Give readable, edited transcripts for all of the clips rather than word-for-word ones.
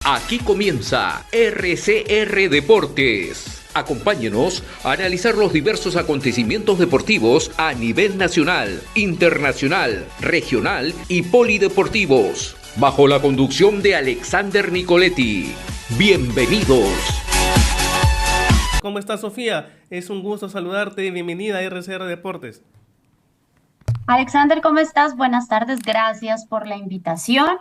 Aquí comienza RCR Deportes. Acompáñenos a analizar los diversos acontecimientos deportivos a nivel nacional, internacional, regional y polideportivos, bajo la conducción de Alexander Nicoletti. Bienvenidos. ¿Cómo estás, Sofía? Es un gusto saludarte. Bienvenida a RCR Deportes. Alexander, ¿cómo estás? Buenas tardes, gracias por la invitación.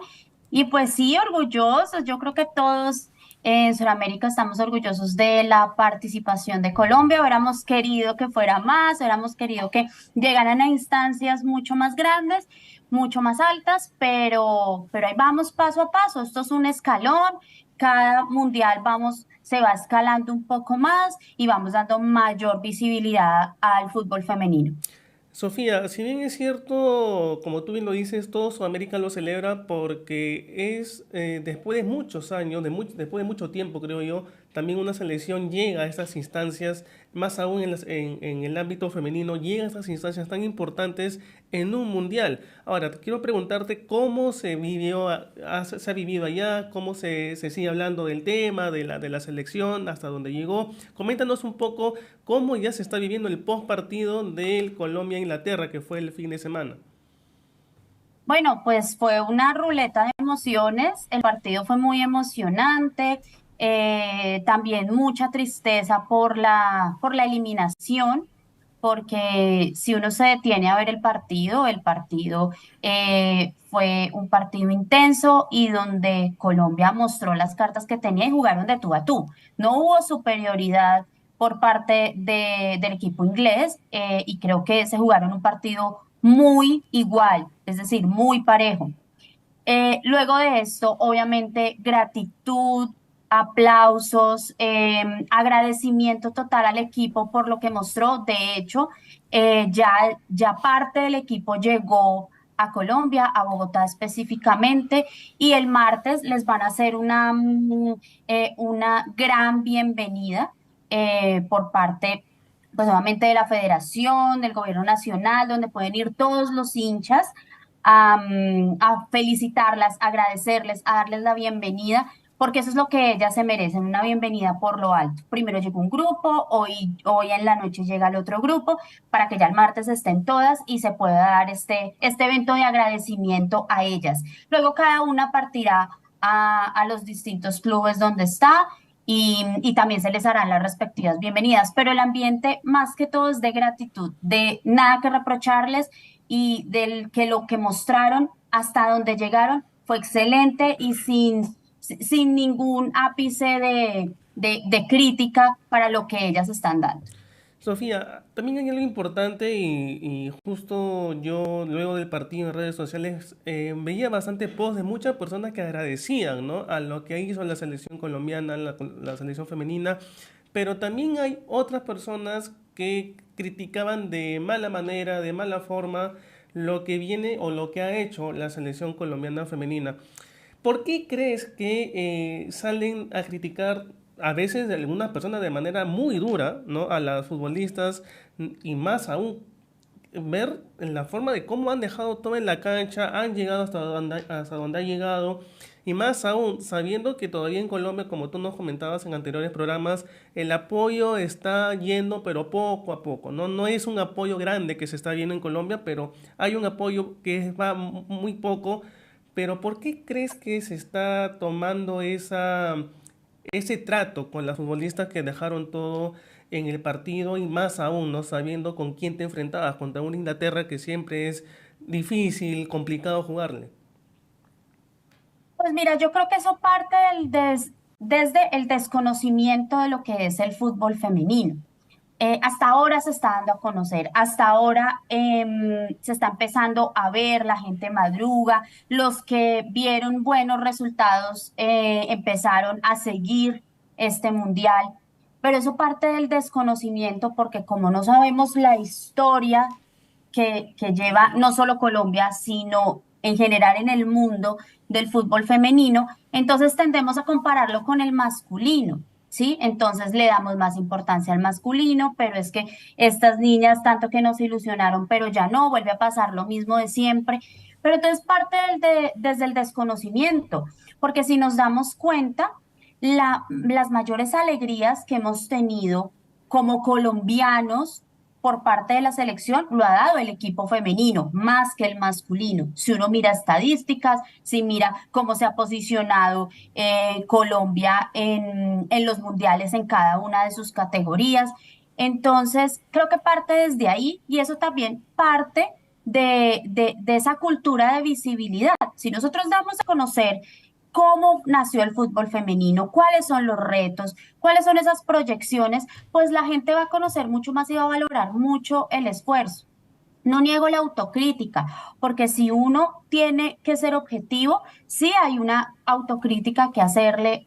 Y pues sí, orgullosos, yo creo que todos en Sudamérica estamos orgullosos de la participación de Colombia. Hubiéramos querido que fuera más, hubiéramos querido que llegaran a instancias mucho más grandes, mucho más altas, pero ahí vamos paso a paso. Esto es un escalón, cada mundial se va escalando un poco más y vamos dando mayor visibilidad al fútbol femenino. Sofía, si bien es cierto, como tú bien lo dices, todo Sudamérica lo celebra porque es después de muchos años, después de mucho tiempo, creo yo, también una selección llega a estas instancias, más aún en el ámbito femenino, llega a estas instancias tan importantes en un mundial. Ahora, quiero preguntarte cómo se ha vivido allá, cómo se sigue hablando del tema, de la selección, hasta dónde llegó. Coméntanos un poco cómo ya se está viviendo el post partido del Colombia-Inglaterra, que fue el fin de semana. Bueno, pues fue una ruleta de emociones, el partido fue muy emocionante, también mucha tristeza por la eliminación, porque si uno se detiene a ver el partido fue un partido intenso y donde Colombia mostró las cartas que tenía y jugaron de tú a tú. No hubo superioridad por parte del equipo inglés y creo que se jugaron un partido muy igual, es decir, muy parejo. Luego de esto, obviamente, gratitud, aplausos, agradecimiento total al equipo por lo que mostró. De hecho, ya parte del equipo llegó a Colombia, a Bogotá específicamente, y el martes les van a hacer una gran bienvenida por parte, pues obviamente, de la Federación, del Gobierno Nacional, donde pueden ir todos los hinchas a felicitarlas, a agradecerles, a darles la bienvenida, porque eso es lo que ellas se merecen, una bienvenida por lo alto. Primero llegó un grupo, hoy en la noche llega el otro grupo, para que ya el martes estén todas y se pueda dar este evento de agradecimiento a ellas. Luego cada una partirá a los distintos clubes donde está. Y también se les harán las respectivas bienvenidas, pero el ambiente más que todo es de gratitud, de nada que reprocharles y del que lo que mostraron hasta donde llegaron fue excelente y sin ningún ápice de crítica para lo que ellas están dando. Sofía, también hay algo importante y justo yo luego del partido en redes sociales veía bastante posts de muchas personas que agradecían, ¿no?, a lo que hizo la selección colombiana, la selección femenina, pero también hay otras personas que criticaban de mala manera, de mala forma, lo que viene o lo que ha hecho la selección colombiana femenina. ¿Por qué crees que salen a criticar a veces de algunas personas de manera muy dura, ¿no?, a las futbolistas y más aún ver en la forma de cómo han dejado todo en la cancha, han llegado hasta donde ha llegado, y más aún sabiendo que todavía en Colombia, como tú nos comentabas en anteriores programas, el apoyo está yendo, pero poco a poco, ¿no? No es un apoyo grande que se está viendo en Colombia, pero hay un apoyo que va muy poco. Pero ¿por qué crees que se está tomando ese trato con las futbolistas que dejaron todo en el partido y más aún, ¿no?, sabiendo con quién te enfrentabas, contra una Inglaterra que siempre es difícil, complicado jugarle? Pues mira, yo creo que eso parte desde el desconocimiento de lo que es el fútbol femenino. Hasta ahora se está dando a conocer, hasta ahora se está empezando a ver, la gente madruga, los que vieron buenos resultados empezaron a seguir este mundial, pero eso parte del desconocimiento porque como no sabemos la historia que lleva no solo Colombia, sino en general en el mundo del fútbol femenino, entonces tendemos a compararlo con el masculino. ¿Sí? Entonces le damos más importancia al masculino, pero es que estas niñas tanto que nos ilusionaron, pero ya no, vuelve a pasar lo mismo de siempre. Pero entonces parte desde el desconocimiento, porque si nos damos cuenta, las mayores alegrías que hemos tenido como colombianos por parte de la selección lo ha dado el equipo femenino, más que el masculino. Si uno mira estadísticas, si mira cómo se ha posicionado Colombia en los mundiales en cada una de sus categorías. Entonces, creo que parte desde ahí y eso también parte de esa cultura de visibilidad. Si nosotros damos a conocer cómo nació el fútbol femenino, cuáles son los retos, cuáles son esas proyecciones, pues la gente va a conocer mucho más y va a valorar mucho el esfuerzo. No niego la autocrítica, porque si uno tiene que ser objetivo, sí hay una autocrítica que hacerle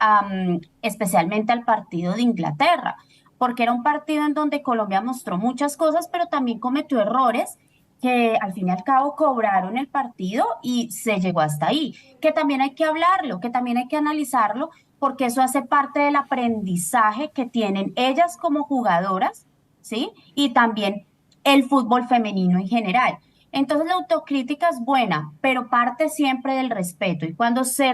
especialmente al partido de Inglaterra, porque era un partido en donde Colombia mostró muchas cosas, pero también cometió errores que al fin y al cabo cobraron el partido y se llegó hasta ahí, que también hay que hablarlo, que también hay que analizarlo, porque eso hace parte del aprendizaje que tienen ellas como jugadoras, ¿sí? Y también el fútbol femenino en general. Entonces la autocrítica es buena, pero parte siempre del respeto. Y cuando se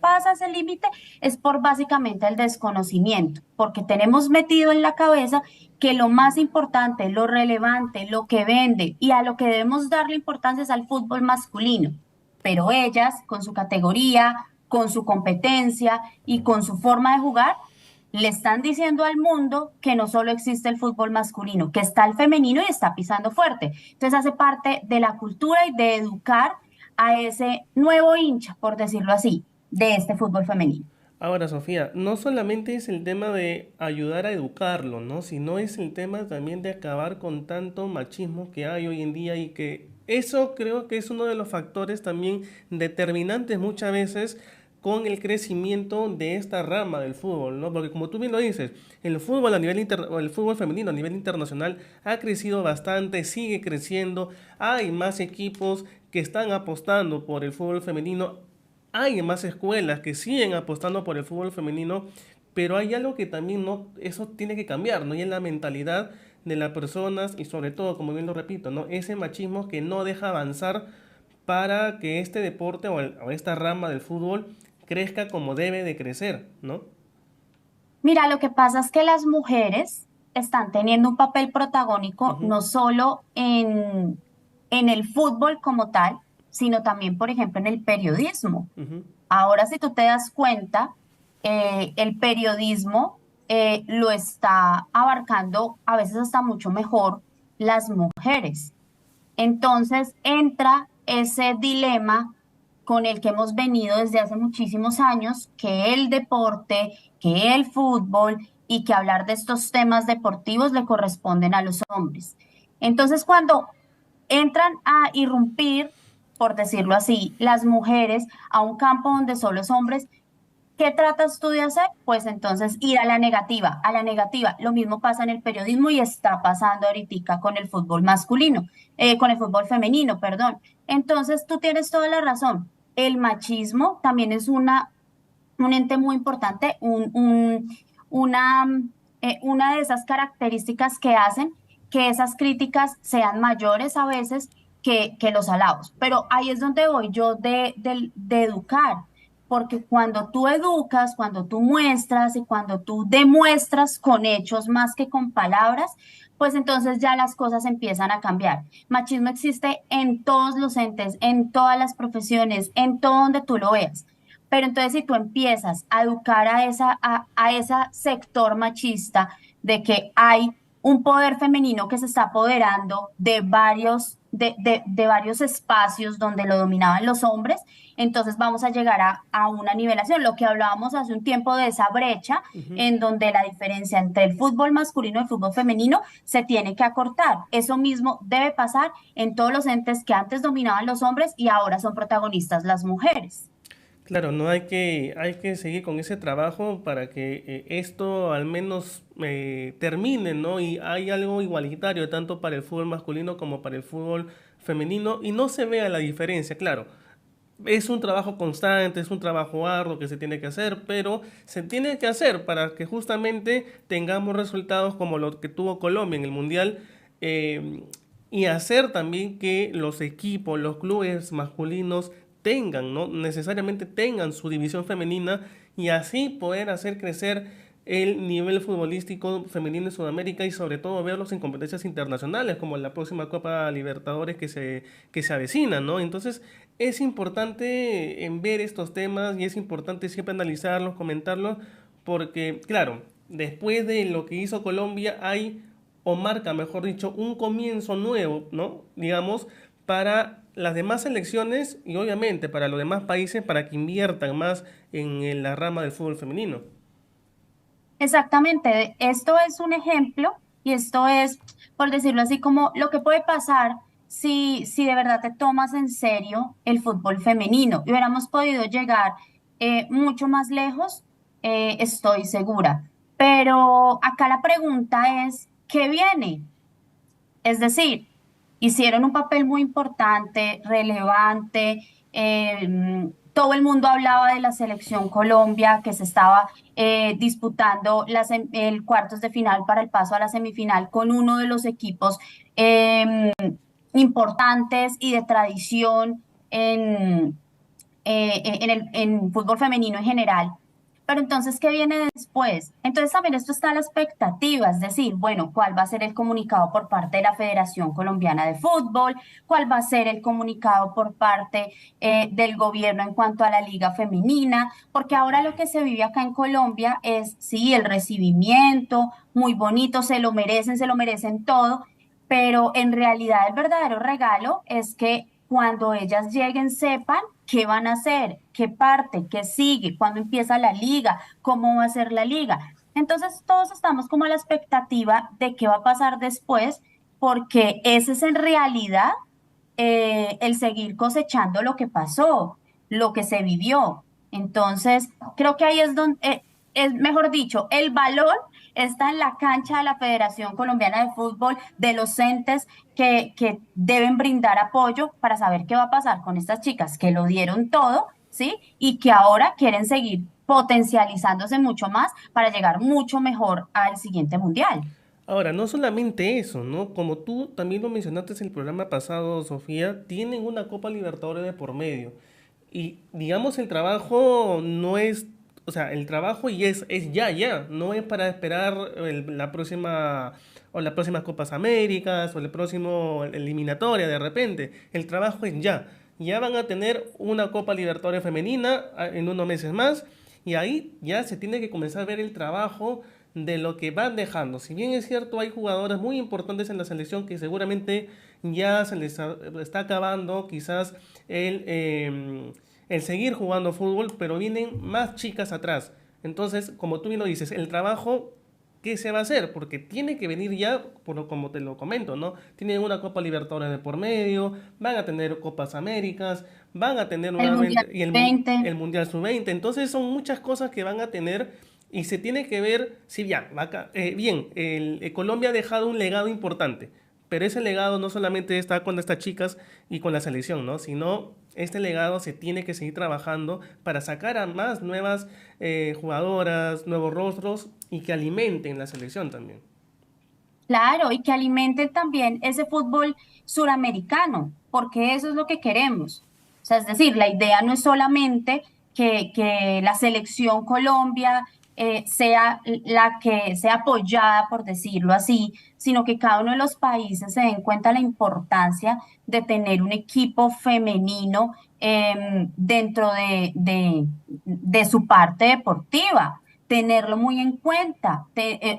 pasa ese límite es por básicamente el desconocimiento, porque tenemos metido en la cabeza que lo más importante, lo relevante, lo que vende y a lo que debemos darle importancia es al fútbol masculino. Pero ellas, con su categoría, con su competencia y con su forma de jugar, le están diciendo al mundo que no solo existe el fútbol masculino, que está el femenino y está pisando fuerte. Entonces hace parte de la cultura y de educar a ese nuevo hincha, por decirlo así, de este fútbol femenino. Ahora, Sofía, no solamente es el tema de ayudar a educarlo, ¿no? Sino es el tema también de acabar con tanto machismo que hay hoy en día y que eso creo que es uno de los factores también determinantes muchas veces con el crecimiento de esta rama del fútbol, ¿no? Porque como tú bien lo dices, el fútbol o el fútbol femenino a nivel internacional ha crecido bastante, sigue creciendo, hay más equipos que están apostando por el fútbol femenino, hay más escuelas que siguen apostando por el fútbol femenino, pero hay algo que también no, eso tiene que cambiar, ¿no? Y es la mentalidad de las personas y sobre todo, como bien lo repito, ¿no? Ese machismo que no deja avanzar para que este deporte o esta rama del fútbol crezca como debe de crecer, ¿no? Mira, lo que pasa es que las mujeres están teniendo un papel protagónico Ujú, no solo en el fútbol como tal, sino también, por ejemplo, en el periodismo. ujú. Ahora, si tú te das cuenta, el periodismo lo está abarcando a veces hasta mucho mejor las mujeres. Entonces entra ese dilema con el que hemos venido desde hace muchísimos años, que el deporte, que el fútbol y que hablar de estos temas deportivos le corresponden a los hombres. Entonces, cuando entran a irrumpir, por decirlo así, las mujeres a un campo donde solo es hombres, ¿qué tratas tú de hacer? Pues entonces ir a la negativa, a la negativa. Lo mismo pasa en el periodismo y está pasando ahorita con el fútbol masculino, con el fútbol femenino, perdón. Entonces tú tienes toda la razón. El machismo también es un ente muy importante, una, una de esas características que hacen que esas críticas sean mayores a veces que los halagos. Pero ahí es donde voy yo de educar, porque cuando tú educas, cuando tú muestras y cuando tú demuestras con hechos más que con palabras, pues entonces ya las cosas empiezan a cambiar. Machismo existe en todos los entes, en todas las profesiones, en todo donde tú lo veas. Pero entonces si tú empiezas a educar a ese sector machista de que hay un poder femenino que se está apoderando de varios espacios donde lo dominaban los hombres, entonces vamos a llegar a una nivelación. Lo que hablábamos hace un tiempo de esa brecha Ujú. en donde la diferencia entre el fútbol masculino y el fútbol femenino se tiene que acortar. Eso mismo debe pasar en todos los entes que antes dominaban los hombres y ahora son protagonistas las mujeres. Claro, no hay que seguir con ese trabajo para que esto al menos termine, ¿no? Y hay algo igualitario tanto para el fútbol masculino como para el fútbol femenino y no se vea la diferencia, claro. Es un trabajo constante, es un trabajo arduo que se tiene que hacer, pero se tiene que hacer para que justamente tengamos resultados como lo que tuvo Colombia en el Mundial. eh, y hacer también que los equipos, los clubes masculinos tengan, ¿no? Necesariamente tengan su división femenina y así poder hacer crecer el nivel futbolístico femenino en Sudamérica y sobre todo verlos en competencias internacionales como la próxima Copa Libertadores que se avecina, ¿no? Entonces es importante en ver estos temas y es importante siempre analizarlos, comentarlos, porque claro, después de lo que hizo Colombia hay o marca, mejor dicho, un comienzo nuevo, ¿no? Digamos, para las demás selecciones y obviamente para los demás países para que inviertan más en la rama del fútbol femenino. Exactamente, esto es un ejemplo y esto es, por decirlo así, como lo que puede pasar si de verdad te tomas en serio el fútbol femenino. Y hubiéramos podido llegar mucho más lejos, estoy segura. Pero acá la pregunta es, ¿qué viene? Es decir, hicieron un papel muy importante, relevante. Todo el mundo hablaba de la selección Colombia que se estaba disputando el cuartos de final para el paso a la semifinal con uno de los equipos eh, importantes y de tradición en fútbol femenino en general. Pero entonces, ¿qué viene después? Entonces también esto está a la expectativa, es decir, bueno, ¿cuál va a ser el comunicado por parte de la Federación Colombiana de Fútbol? ¿Cuál va a ser el comunicado por parte del gobierno en cuanto a la liga femenina? Porque ahora lo que se vive acá en Colombia es, sí, el recibimiento, muy bonito, se lo merecen todo, pero en realidad el verdadero regalo es que cuando ellas lleguen sepan qué van a hacer, qué parte, qué sigue, cuándo empieza la liga, cómo va a ser la liga. Entonces todos estamos como a la expectativa de qué va a pasar después, porque ese es en realidad el seguir cosechando lo que pasó, lo que se vivió. Entonces, creo que ahí es donde, es mejor dicho, el valor está en la cancha de la Federación Colombiana de Fútbol, de los entes que deben brindar apoyo para saber qué va a pasar con estas chicas que lo dieron todo, ¿sí? Y que ahora quieren seguir potencializándose mucho más para llegar mucho mejor al siguiente mundial. Ahora, no solamente eso, ¿no? Como tú también lo mencionaste en el programa pasado, Sofía, tienen una Copa Libertadores de por medio. Y digamos, el trabajo no es, o sea, el trabajo y es ya, ya, no es para esperar la próxima o las próximas Copas Américas o el próximo eliminatoria de repente. El trabajo es ya. Ya van a tener una Copa Libertadores femenina en unos meses más y ahí ya se tiene que comenzar a ver el trabajo de lo que van dejando. Si bien es cierto, hay jugadoras muy importantes en la selección que seguramente ya se les está acabando quizás el seguir jugando fútbol, pero vienen más chicas atrás. Entonces, como tú bien lo dices, el trabajo, ¿qué se va a hacer? Porque tiene que venir ya, como te lo comento, ¿no? Tienen una Copa Libertadores de por medio, van a tener Copas Américas, van a tener El Mundial nuevamente y veinte. el Mundial Sub-20. Entonces son muchas cosas que van a tener y se tiene que ver si bien, Colombia ha dejado un legado importante, pero ese legado no solamente está con estas chicas y con la selección, ¿no? Sino este legado se tiene que seguir trabajando para sacar a más nuevas jugadoras, nuevos rostros y que alimenten la selección también. Claro, y que alimenten también ese fútbol suramericano, porque eso es lo que queremos. O sea, es decir, la idea no es solamente que la selección Colombia sea la que sea apoyada, por decirlo así, sino que cada uno de los países se den cuenta la importancia de tener un equipo femenino dentro de su parte deportiva, tenerlo muy en cuenta,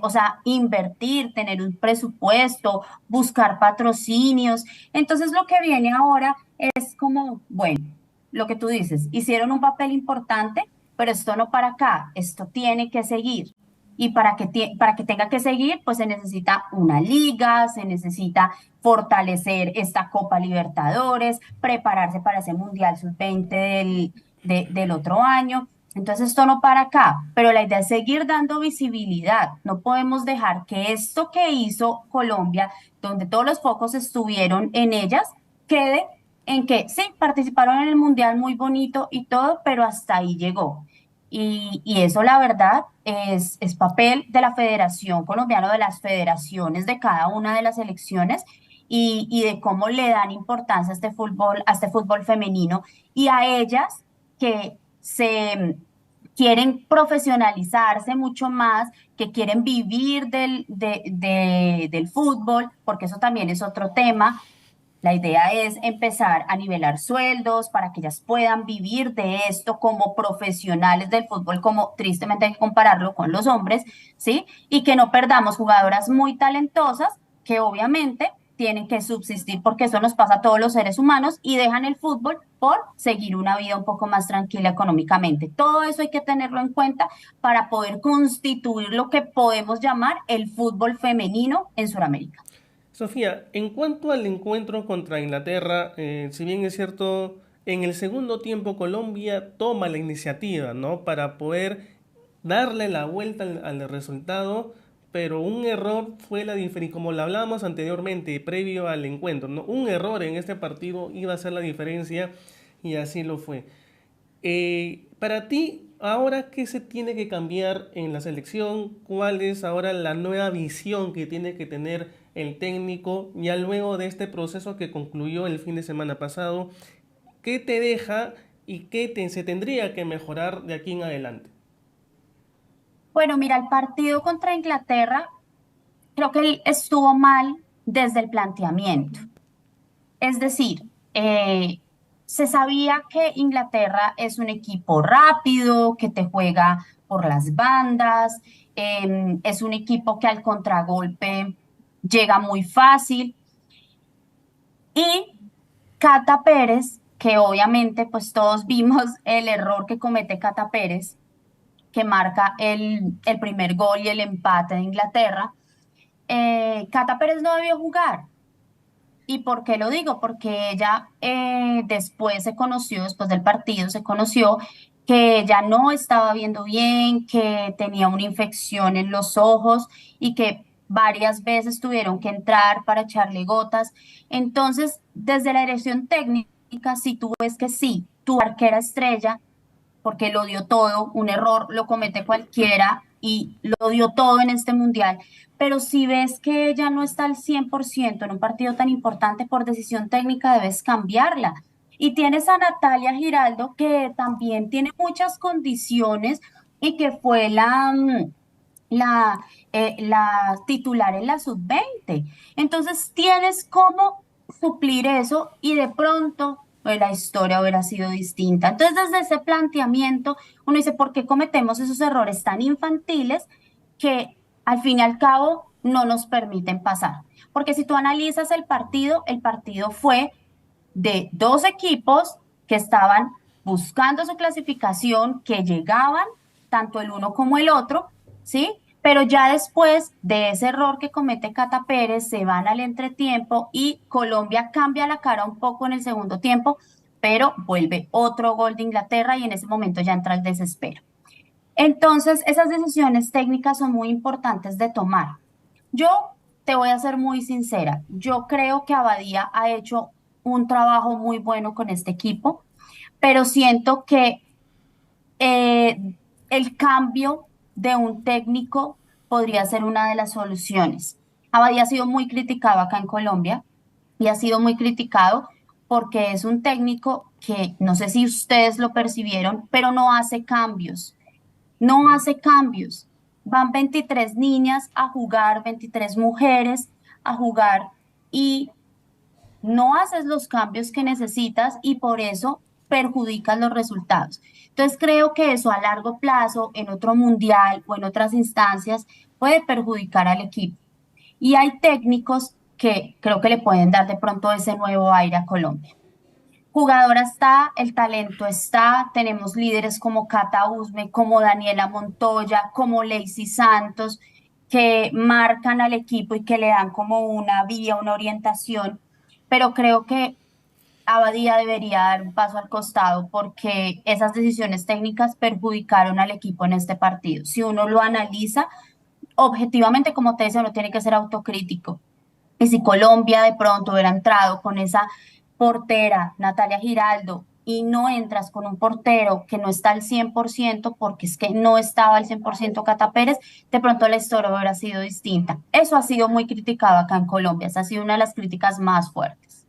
o sea, invertir, tener un presupuesto, buscar patrocinios. Entonces, lo que viene ahora es como, bueno, lo que tú dices, hicieron un papel importante, pero esto no para acá, esto tiene que seguir. Y para que tenga que seguir, pues se necesita una liga, se necesita fortalecer esta Copa Libertadores, prepararse para ese Mundial Sub-20 del otro año. Entonces esto no para acá, pero la idea es seguir dando visibilidad. No podemos dejar que esto que hizo Colombia, donde todos los focos estuvieron en ellas, quede en que sí, participaron en el Mundial muy bonito y todo, pero hasta ahí llegó. Y eso, la verdad, es papel de la Federación Colombiana, de las federaciones de cada una de las elecciones, y de cómo le dan importancia a este fútbol femenino y a ellas que se quieren profesionalizarse mucho más, que quieren vivir del fútbol, porque eso también es otro tema. La idea es empezar a nivelar sueldos para que ellas puedan vivir de esto como profesionales del fútbol, como tristemente hay que compararlo con los hombres, ¿sí? Y que no perdamos jugadoras muy talentosas que obviamente tienen que subsistir porque eso nos pasa a todos los seres humanos y dejan el fútbol por seguir una vida un poco más tranquila económicamente. Todo eso hay que tenerlo en cuenta para poder constituir lo que podemos llamar el fútbol femenino en Sudamérica. Sofía, en cuanto al encuentro contra Inglaterra, si bien es cierto, en el segundo tiempo Colombia toma la iniciativa, ¿no? Para poder darle la vuelta al resultado, pero un error fue la diferencia, como lo hablábamos anteriormente, previo al encuentro, ¿no? Un error en este partido iba a ser la diferencia y así lo fue. Para ti, ahora, ¿qué se tiene que cambiar en la selección? ¿Cuál es ahora la nueva visión que tiene que tener el técnico ya luego de este proceso que concluyó el fin de semana pasado? ¿Qué te deja y se tendría que mejorar de aquí en adelante? Bueno, mira, el partido contra Inglaterra creo que él estuvo mal desde el planteamiento. Es decir, se sabía que Inglaterra es un equipo rápido, que te juega por las bandas, es un equipo que al contragolpe llega muy fácil. Y Cata Pérez, que obviamente pues todos vimos el error que comete Cata Pérez, que marca el primer gol y el empate de Inglaterra, Cata Pérez no debió jugar. ¿Y por qué lo digo? Porque ella después se conoció, después del partido, se conoció que ella no estaba viendo bien, que tenía una infección en los ojos y que varias veces tuvieron que entrar para echarle gotas. Entonces, desde la dirección técnica, si tú ves que sí, tu arquera estrella porque lo dio todo, un error lo comete cualquiera y lo dio todo en este mundial. Pero si ves que ella no está al 100% en un partido tan importante por decisión técnica, debes cambiarla. Y tienes a Natalia Giraldo, que también tiene muchas condiciones y que fue la, la titular en la sub-20. Entonces tienes cómo suplir eso y de pronto pues, la historia hubiera sido distinta. Entonces desde ese planteamiento uno dice, ¿por qué cometemos esos errores tan infantiles que al fin y al cabo no nos permiten pasar? Porque si tú analizas el partido fue de dos equipos que estaban buscando su clasificación, que llegaban tanto el uno como el otro, ¿sí? Pero ya después de ese error que comete Cata Pérez, se van al entretiempo y Colombia cambia la cara un poco en el segundo tiempo, pero vuelve otro gol de Inglaterra y en ese momento ya entra el desespero. Entonces, esas decisiones técnicas son muy importantes de tomar. Yo te voy a ser muy sincera, yo creo que Abadía ha hecho un trabajo muy bueno con este equipo, pero siento que el cambio de un técnico podría ser una de las soluciones. Abadía ha sido muy criticado acá en Colombia y ha sido muy criticado porque es un técnico que no sé si ustedes lo percibieron, pero no hace cambios. No hace cambios. Van 23 niñas a jugar, 23 mujeres a jugar y no haces los cambios que necesitas y por eso perjudicas los resultados. Entonces creo que eso a largo plazo, en otro mundial o en otras instancias, puede perjudicar al equipo. Y hay técnicos que creo que le pueden dar de pronto ese nuevo aire a Colombia. Jugadora está, el talento está, tenemos líderes como Cata Usme, como Daniela Montoya, como Lacey Santos, que marcan al equipo y que le dan como una vía, una orientación, pero creo que Abadía debería dar un paso al costado porque esas decisiones técnicas perjudicaron al equipo en este partido. Si uno lo analiza objetivamente, como te decía, uno tiene que ser autocrítico. Y si Colombia de pronto hubiera entrado con esa portera, Natalia Giraldo, y no entras con un portero que no está al 100% porque es que no estaba al 100% Cata Pérez, de pronto la historia hubiera sido distinta. Eso ha sido muy criticado acá en Colombia, esa ha sido una de las críticas más fuertes.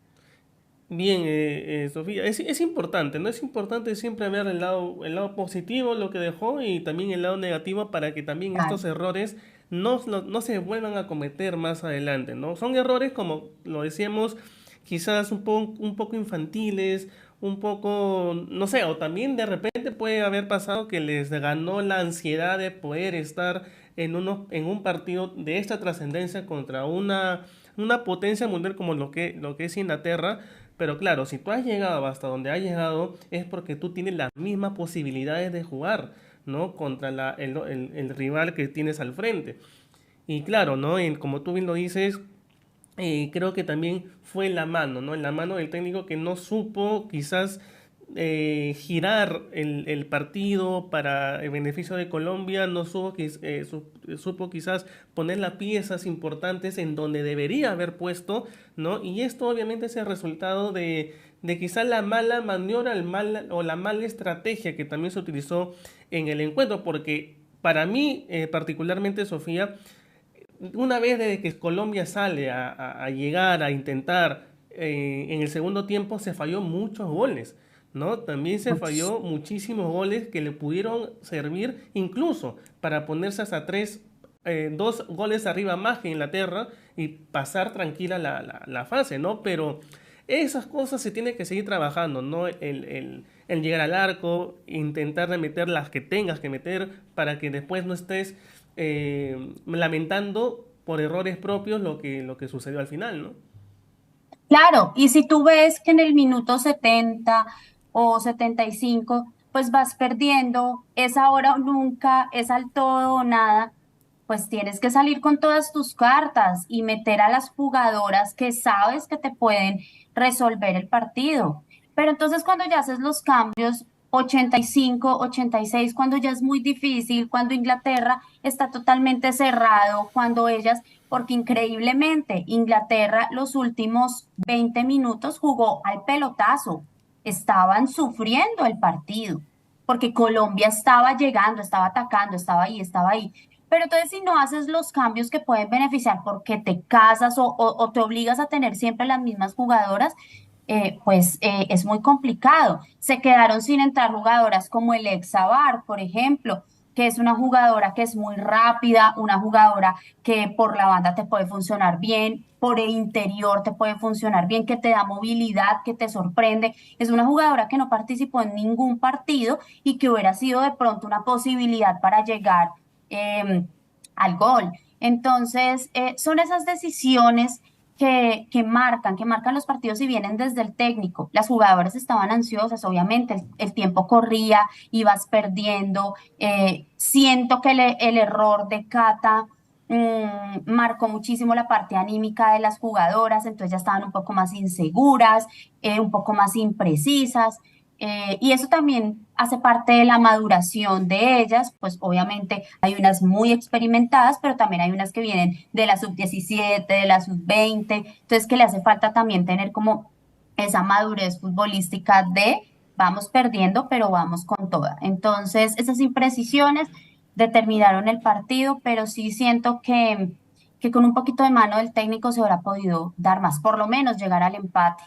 Bien, Sofía, es importante, ¿no? Es importante siempre ver el lado positivo, lo que dejó, y también el lado negativo para que también estos Claro. errores no se vuelvan a cometer más adelante, ¿no? Son errores, como lo decíamos, quizás un poco infantiles, un poco, no sé, o también de repente puede haber pasado que les ganó la ansiedad de poder estar en un partido de esta trascendencia contra una potencia mundial como lo que es Inglaterra. Pero claro, si tú has llegado hasta donde has llegado es porque tú tienes las mismas posibilidades de jugar, ¿no? Contra el rival que tienes al frente. Y claro, ¿no? Como tú bien lo dices, creo que también fue la mano, ¿no? En la mano del técnico que no supo quizás girar el partido para el beneficio de Colombia, no supo, supo quizás poner las piezas importantes en donde debería haber puesto, ¿no? Y esto obviamente es el resultado de quizás la mala maniobra o la mala estrategia que también se utilizó en el encuentro, porque para mí particularmente, Sofía, una vez desde que Colombia sale a llegar, a intentar, en el segundo tiempo se falló muchos goles, ¿no? También se falló muchísimos goles que le pudieron servir incluso para ponerse hasta dos goles arriba más que Inglaterra y pasar tranquila la fase, ¿no? Pero esas cosas se tienen que seguir trabajando, ¿no? El llegar al arco, intentar de meter las que tengas que meter para que después no estés lamentando por errores propios lo que sucedió al final, ¿no? Claro, y si tú ves que en el minuto 70 o 75, pues vas perdiendo, es ahora o nunca, es al todo o nada, pues tienes que salir con todas tus cartas y meter a las jugadoras que sabes que te pueden resolver el partido. Pero entonces cuando ya haces los cambios 85, 86, cuando ya es muy difícil, cuando Inglaterra está totalmente cerrado, cuando ellas, porque increíblemente Inglaterra los últimos 20 minutos jugó al pelotazo, estaban sufriendo el partido, porque Colombia estaba llegando, estaba atacando, estaba ahí, estaba ahí. Pero entonces si no haces los cambios que pueden beneficiar porque te casas o te obligas a tener siempre las mismas jugadoras, es muy complicado. Se quedaron sin entrar jugadoras como el Sabar, por ejemplo, que es una jugadora que es muy rápida, una jugadora que por la banda te puede funcionar bien, por el interior te puede funcionar bien, que te da movilidad, que te sorprende. Es una jugadora que no participó en ningún partido y que hubiera sido de pronto una posibilidad para llegar eh, al gol. Entonces, son esas decisiones que marcan los partidos y vienen desde el técnico. Las jugadoras estaban ansiosas, obviamente, el tiempo corría, ibas perdiendo. Siento que el error de Cata marcó muchísimo la parte anímica de las jugadoras, entonces ya estaban un poco más inseguras, un poco más imprecisas. Y eso también hace parte de la maduración de ellas, pues obviamente hay unas muy experimentadas, pero también hay unas que vienen de la sub-17, de la sub-20, entonces que le hace falta también tener como esa madurez futbolística de vamos perdiendo, pero vamos con toda. Entonces, esas imprecisiones determinaron el partido, pero sí siento que con un poquito de mano del técnico se habrá podido dar más, por lo menos llegar al empate.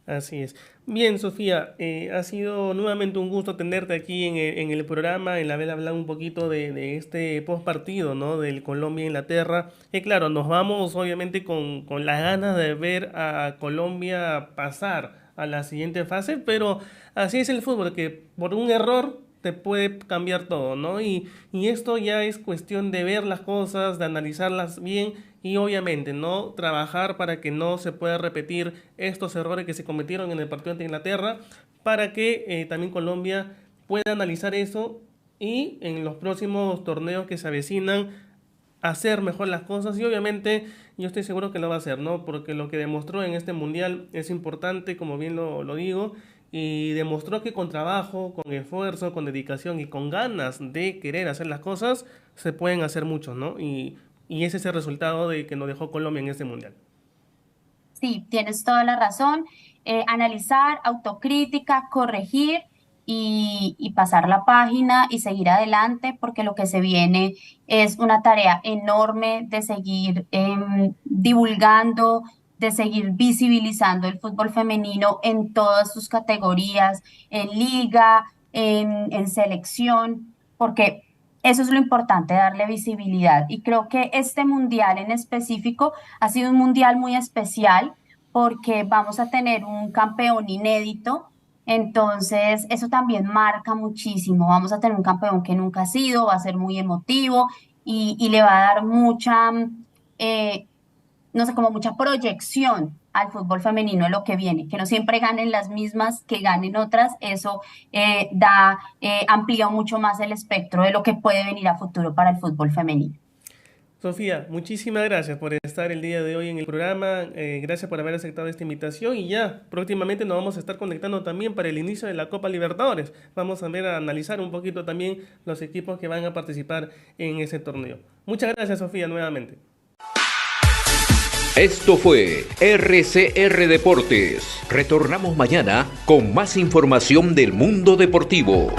Así es. Bien, Sofía, ha sido nuevamente un gusto tenerte aquí en el programa, el haber hablado un poquito de este post partido, ¿no? Del Colombia-Inglaterra. Y claro, nos vamos obviamente con las ganas de ver a Colombia pasar a la siguiente fase, pero así es el fútbol, que por un error te puede cambiar todo, ¿no? Y esto ya es cuestión de ver las cosas, de analizarlas bien y obviamente no trabajar para que no se pueda repetir estos errores que se cometieron en el partido ante Inglaterra, para que también Colombia pueda analizar eso y en los próximos torneos que se avecinan hacer mejor las cosas. Y obviamente yo estoy seguro que lo va a hacer, ¿no? Porque lo que demostró en este mundial es importante, como bien lo digo, y demostró que con trabajo, con esfuerzo, con dedicación y con ganas de querer hacer las cosas, se pueden hacer mucho, ¿no? Y ese es el resultado de que nos dejó Colombia en este mundial. Sí, tienes toda la razón. analizar, autocrítica, corregir y pasar la página y seguir adelante, porque lo que se viene es una tarea enorme de seguir divulgando, de seguir visibilizando el fútbol femenino en todas sus categorías, en liga, en selección, porque eso es lo importante, darle visibilidad. Y creo que este mundial en específico ha sido un mundial muy especial porque vamos a tener un campeón inédito. Entonces, eso también marca muchísimo. Vamos a tener un campeón que nunca ha sido, va a ser muy emotivo y le va a dar mucha, eh, no sé, como mucha proyección al fútbol femenino de lo que viene, que no siempre ganen las mismas, que ganen otras, eso amplía mucho más el espectro de lo que puede venir a futuro para el fútbol femenino. Sofía, muchísimas gracias por estar el día de hoy en el programa, gracias por haber aceptado esta invitación y ya próximamente nos vamos a estar conectando también para el inicio de la Copa Libertadores. Vamos a ver, a analizar un poquito también los equipos que van a participar en ese torneo. Muchas gracias, Sofía, nuevamente. Esto fue RCR Deportes. Retornamos mañana con más información del mundo deportivo.